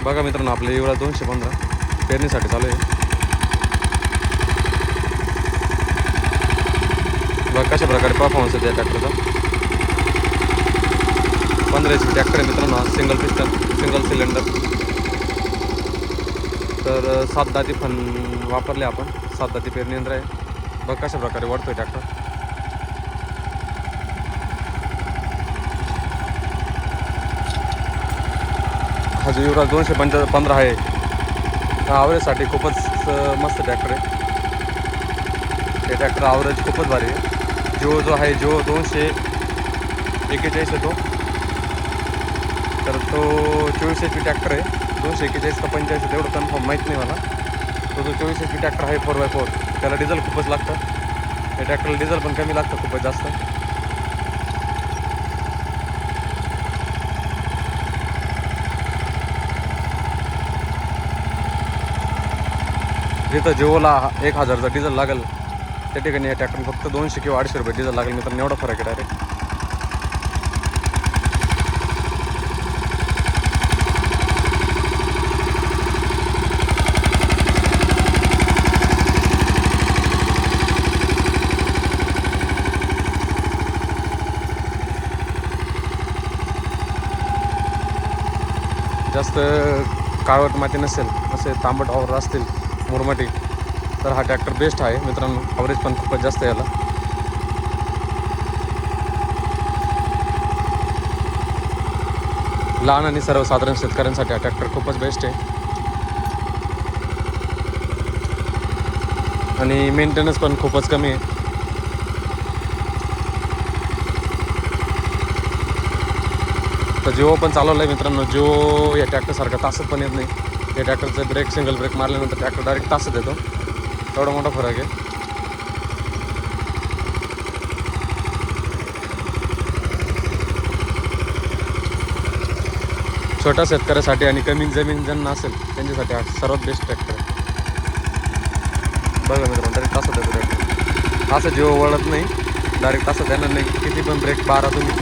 बघा मित्रांनो, आपले युवराज 215 पेरणीसाठी चालू आहे. बघा कशा प्रकारे परफॉर्मन्स आहे त्या ट्रॅक्टरचा. 15 HP ट्रॅक्टर आहे मित्रांनो. Single piston, single cylinder. तर 7 दाती फन वापरले आपण. 7 दाती पेरणी यंत्र आहे. बघा कशा प्रकारे वळतोय ट्रॅक्टर. हा जो युवराज 215 आहे, हा आवरेजसाठी खूपच मस्त ट्रॅक्टर आहे. हे ट्रॅक्टर आवरेज खूपच भारी आहे. जो आहे जो 241 आहे तो. तर तो 24 HP ट्रॅक्टर आहे. 241 का 45 तेवढं कन्फर्म माहीत नाही मला. तो जो 24 HP ट्रॅक्टर आहे 4x4, त्याला डिझेल खूपच लागतं. या ट्रॅक्टरला डिझेल पण कमी लागतं खूपच जास्त. जिथं जिओला 1000चा डिझेल लागेल त्या ठिकाणी या ट्रॅक्टर फक्त 200 किंवा 250 रुपये डिझेल लागेल मित्रांनो. एवढा फरक आहे डायरेक्ट. जास्त काळवट माती नसेल, असे तांबट वावर असतील, मुरमाटी, तर हा ट्रॅक्टर बेस्ट आहे मित्रांनो. ॲव्हरेज पण खूपच जास्त आहे याला. लहान आणि सर्वसाधारण शेतकऱ्यांसाठी हा ट्रॅक्टर खूपच बेस्ट आहे. आणि मेंटेनन्स पण खूपच कमी आहे. तर जिओ पण चालवलं आहे मित्रांनो. जिओ या ट्रॅक्टरसारखा तासत पण येत नाही. या ट्रॅक्टरचं ब्रेक सिंगल ब्रेक मारल्यानंतर ट्रॅक्टर डायरेक्ट तासत येतो. एवढा मोठा फरक आहे. छोट्या शेतकऱ्यासाठी आणि कमी जमीन ज्यांना असेल त्यांच्यासाठी हा सर्वात बेस्ट ट्रॅक्टर आहे. बघा मित्रांनो, डायरेक्ट तासत येतो ट्रॅक्टर. असं जिओ वळत नाही, डायरेक्ट तासत येणार नाही. किती पण ब्रेक मारा तुम्ही,